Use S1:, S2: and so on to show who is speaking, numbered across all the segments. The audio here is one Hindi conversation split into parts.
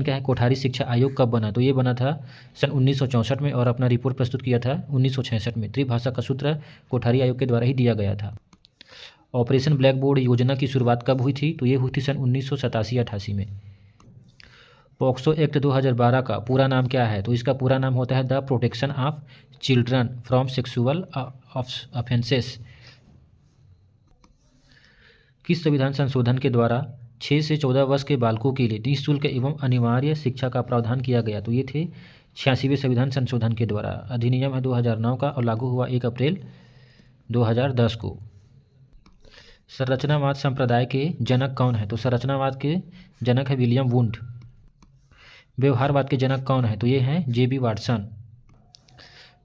S1: क्या है, कोठारी शिक्षा आयोग कब बना? तो ये बना था सन 1964 में और अपना रिपोर्ट प्रस्तुत किया था 1966 में। त्रिभाषा का सूत्र कोठारी आयोग के द्वारा ही दिया गया था। ऑपरेशन ब्लैक बोर्ड योजना की शुरुआत कब हुई थी? तो ये हुई थी सन 1987-88 में। पॉक्सो एक्ट 2012 का पूरा नाम क्या है? तो इसका पूरा नाम होता है the protection of children from sexual offences. किस संविधान संशोधन के द्वारा 6 से 14 वर्ष के बालकों के लिए निःशुल्क एवं अनिवार्य शिक्षा का प्रावधान किया गया? तो ये थे 86वें संविधान संशोधन के द्वारा। अधिनियम है 2009 का और लागू हुआ 1 अप्रैल 2010 को। संरचनावाद संप्रदाय के जनक कौन है? तो संरचनावाद के जनक है विलियम वुंड। व्यवहारवाद के जनक कौन है? तो ये हैं JB वाटसन।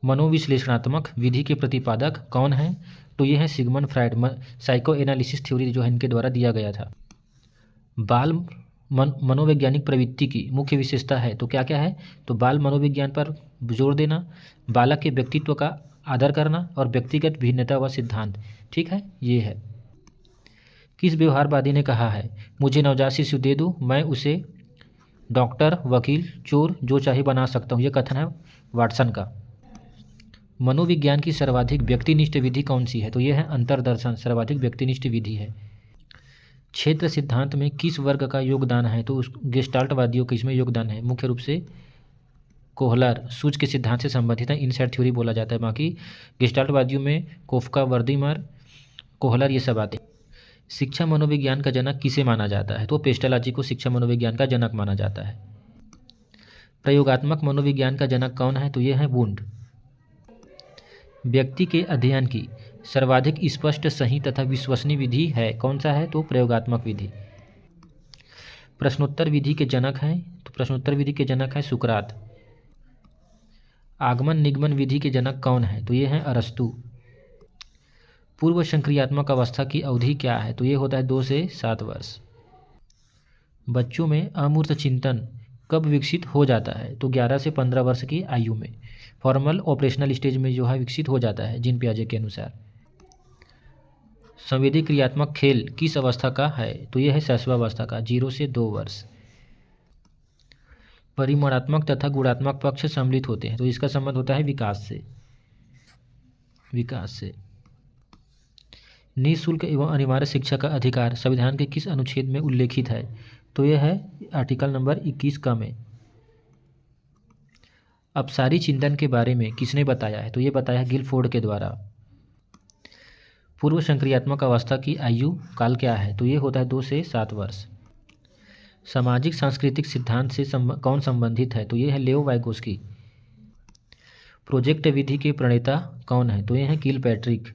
S1: मनोविश्लेषणात्मक विधि के प्रतिपादक कौन है? तो ये हैं Sigmund Freud. Psycho analysis theory जो है इनके द्वारा दिया गया था। बाल मनोवैज्ञानिक प्रवृत्ति की मुख्य विशेषता है तो क्या क्या है? तो बाल मनोविज्ञान पर जोर देना, बालक के व्यक्तित्व का आदर करना और व्यक्तिगत भिन्नता व सिद्धांत। ठीक है, ये है। किस व्यवहारवादी ने कहा है मुझे नवजात शिशु दे दो, मैं उसे डॉक्टर, वकील, चोर जो चाहे बना सकता हूँ? ये कथन है वाटसन का। मनोविज्ञान की सर्वाधिक व्यक्तिनिष्ठ विधि कौन सी है? तो ये है अंतर्दर्शन सर्वाधिक व्यक्तिनिष्ठ विधि है। क्षेत्र सिद्धांत में किस वर्ग का योगदान है? तो उस गेस्टाल्टवादियों का इसमें योगदान है। मुख्य रूप से कोहलर सूच के सिद्धांत से संबंधित है, इनसाइड थ्योरी बोला जाता है। बाकी गेस्टाल्टवादियों में कोफका, वर्दीमर, कोहलर ये सब आते हैं। शिक्षा मनोविज्ञान का जनक किसे माना जाता है? तो पेस्टालॉजी को शिक्षा मनोविज्ञान का जनक माना जाता है। प्रयोगात्मक मनोविज्ञान का जनक कौन है? तो ये है वुंड। व्यक्ति के अध्ययन की सर्वाधिक स्पष्ट, सही तथा विश्वसनीय विधि है कौन सा है? तो प्रयोगात्मक विधि। प्रश्नोत्तर विधि के जनक हैं तो प्रश्नोत्तर विधि के जनक है सुकरात। आगमन निगमन विधि के जनक कौन है? तो ये हैं अरस्तु। पूर्व संक्रियात्मक अवस्था की अवधि क्या है? तो ये होता है 2 से 7 वर्ष। बच्चों में अमूर्त चिंतन कब विकसित हो जाता है? तो 11 से 15 वर्ष की आयु में। फॉर्मल ऑपरेशनल स्टेज में जो है विकसित हो जाता है जीन पियाजे के अनुसार। संवेदी क्रियात्मक खेल किस अवस्था का है? तो यह है शैशवावस्था का, 0 से 2 वर्ष। परिमाणात्मक तथा गुणात्मक पक्ष सम्मिलित होते हैं तो इसका संबंध होता है विकास से। निःशुल्क एवं अनिवार्य शिक्षा का अधिकार संविधान के किस अनुच्छेद में उल्लेखित है? तो यह है आर्टिकल नंबर 21 का में। अपसारी चिंतन के बारे में किसने बताया है? तो ये बताया है गिलफोर्ड के द्वारा। पूर्व संक्रियात्मक अवस्था की आयु काल क्या है? तो ये होता है 2 से 7 वर्ष। सामाजिक सांस्कृतिक सिद्धांत से कौन संबंधित है? तो ये है लेओ वाइगोस्की। प्रोजेक्ट विधि के प्रणेता कौन है? तो ये हैं किलपैट्रिक।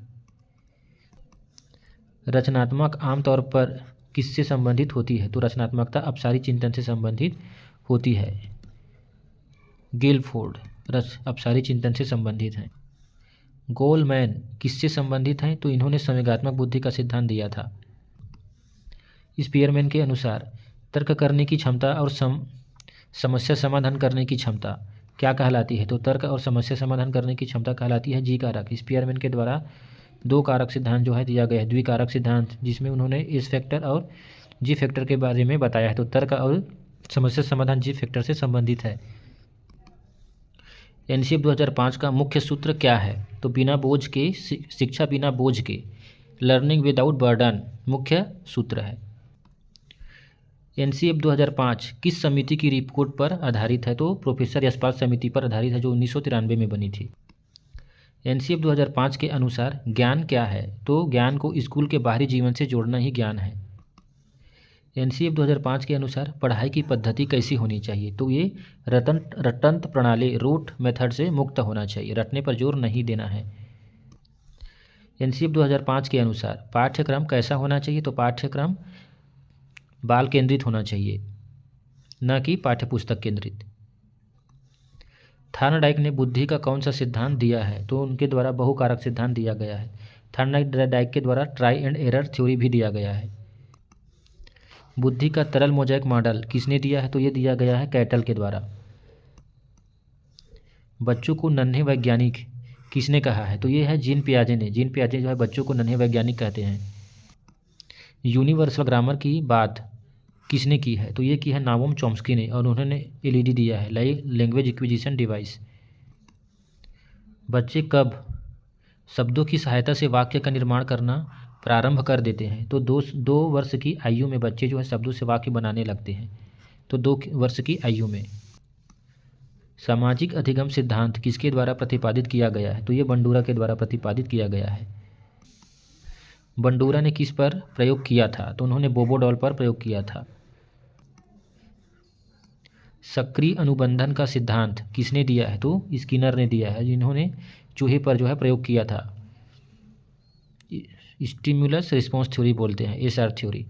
S1: रचनात्मक आमतौर पर किससे संबंधित होती है? तो रचनात्मकता अपसारी चिंतन से संबंधित होती है। गिलफोर्ड अपसारी चिंतन से संबंधित हैं। गोलमैन किससे संबंधित हैं? तो इन्होंने संवेगात्मक बुद्धि का सिद्धांत दिया था। स्पीयरमैन के अनुसार तर्क करने की क्षमता और समस्या समाधान करने की क्षमता क्या कहलाती है? तो तर्क और समस्या समाधान करने की क्षमता कहलाती है जी कारक। स्पीयरमैन के द्वारा 2 कारक सिद्धांत जो है दिया गया है, द्विकारक सिद्धांत, जिसमें उन्होंने एस फैक्टर और जी फैक्टर के बारे में बताया है। तो तर्क और समस्या समाधान जी फैक्टर से संबंधित है। एनसीएफ 2005 का मुख्य सूत्र क्या है? तो बिना बोझ के शिक्षा बिना बोझ के, लर्निंग विदाउट बर्डन मुख्य सूत्र है। एनसीएफ 2005 किस समिति की रिपोर्ट पर आधारित है? तो प्रोफेसर यशपाल समिति पर आधारित है जो 1993 में बनी थी। एनसीएफ 2005 के अनुसार ज्ञान क्या है? तो ज्ञान को स्कूल के बाहरी जीवन से जोड़ना ही ज्ञान है। एनसीएफ 2005 के अनुसार पढ़ाई की पद्धति कैसी होनी चाहिए? तो ये रटंत प्रणाली रूट मेथड से मुक्त होना चाहिए, रटने पर जोर नहीं देना है। एनसीएफ 2005 के अनुसार पाठ्यक्रम कैसा होना चाहिए? तो पाठ्यक्रम बाल केंद्रित होना चाहिए, न कि पाठ्यपुस्तक केंद्रित। थार्नडाइक ने बुद्धि का कौन सा सिद्धांत दिया है? तो उनके द्वारा बहुकारक सिद्धांत दिया गया है। थार्नडाइक के द्वारा ट्राई एंड एरर थ्योरी भी दिया गया है। बुद्धि का तरल मोज़ेक मॉडल किसने दिया है? तो ये दिया गया है कैटल के द्वारा। बच्चों को नन्हे वैज्ञानिक किसने कहा है? तो ये है जीन पियाजे ने। जीन पियाजे जो है बच्चों को नन्हे वैज्ञानिक कहते हैं। यूनिवर्सल ग्रामर की बात किसने की है? तो ये की है नाओम चॉम्स्की ने, और उन्होंने एलईडी दिया है, लैंग्वेज एक्विजिशन डिवाइस। बच्चे कब शब्दों की सहायता से वाक्य का निर्माण करना प्रारंभ कर देते हैं? तो 2 वर्ष की आयु में बच्चे जो है शब्दों से वाक्य बनाने लगते हैं। तो 2 वर्ष की आयु में। सामाजिक अधिगम सिद्धांत किसके द्वारा प्रतिपादित किया गया है? तो ये बंडूरा के द्वारा प्रतिपादित किया गया है। बंडूरा ने किस पर प्रयोग किया था? तो उन्होंने बोबोडॉल पर प्रयोग किया था। सक्रिय अनुबंधन का सिद्धांत किसने दिया है? तो स्किनर ने दिया है, जिन्होंने चूहे पर जो है प्रयोग किया था। स्टिमुलस रिस्पॉन्स थ्योरी बोलते हैं, एसआर थ्योरी।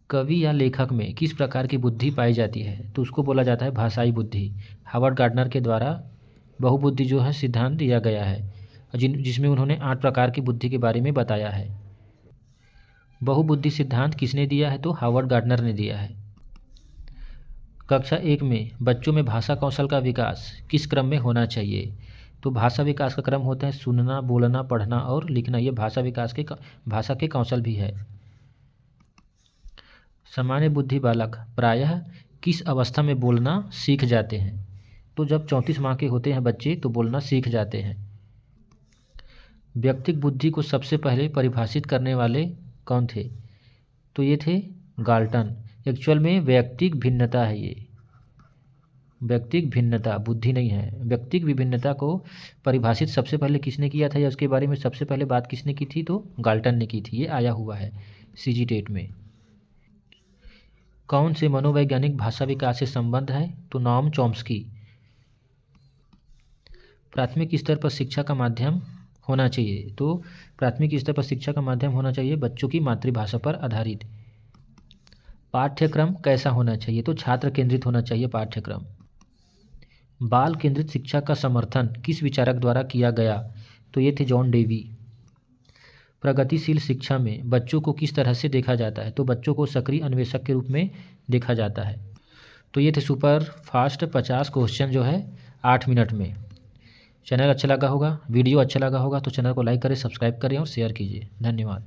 S1: कवि या लेखक में किस प्रकार की बुद्धि पाई जाती है? तो उसको बोला जाता है भाषाई बुद्धि। हार्वर्ड गार्डनर के द्वारा बहुबुद्धि जो है सिद्धांत दिया गया है, जिसमें उन्होंने 8 प्रकार की बुद्धि के बारे में बताया है। बहुबुद्धि सिद्धांत किसने दिया है? तो हार्वर्ड गार्डनर ने दिया है। कक्षा 1 में बच्चों में भाषा कौशल का विकास किस क्रम में होना चाहिए? तो भाषा विकास का क्रम होता है सुनना, बोलना, पढ़ना और लिखना। ये भाषा के कौशल भी है। सामान्य बुद्धि बालक प्रायः किस अवस्था में बोलना सीख जाते हैं? तो जब 34 माह के होते हैं बच्चे तो बोलना सीख जाते हैं। व्यक्तिक बुद्धि को सबसे पहले परिभाषित करने वाले कौन थे? तो ये थे गाल्टन। एक्चुअल में व्यक्तिक भिन्नता है ये, व्यक्तिक भिन्नता, बुद्धि नहीं है। व्यक्तिक विभिन्नता को परिभाषित सबसे पहले किसने किया था या उसके बारे में सबसे पहले बात किसने की थी? तो गाल्टन ने की थी। ये आया हुआ है सीजी टेट में। कौन से मनोवैज्ञानिक भाषा विकास से संबंध है? तो नॉम चॉम्स्की। प्राथमिक स्तर पर शिक्षा का माध्यम होना चाहिए? तो प्राथमिक स्तर पर शिक्षा का माध्यम होना चाहिए बच्चों की मातृभाषा पर आधारित। पाठ्यक्रम कैसा होना चाहिए? तो छात्र केंद्रित होना चाहिए पाठ्यक्रम। बाल केंद्रित शिक्षा का समर्थन किस विचारक द्वारा किया गया? तो ये थे जॉन डेवी। प्रगतिशील शिक्षा में बच्चों को किस तरह से देखा जाता है? तो बच्चों को सक्रिय अन्वेषक के रूप में देखा जाता है। तो ये थे सुपर फास्ट 50 क्वेश्चन जो है 8 मिनट में। चैनल अच्छा लगा होगा, वीडियो अच्छा लगा होगा तो चैनल को लाइक करें, सब्सक्राइब करें और शेयर कीजिए। धन्यवाद।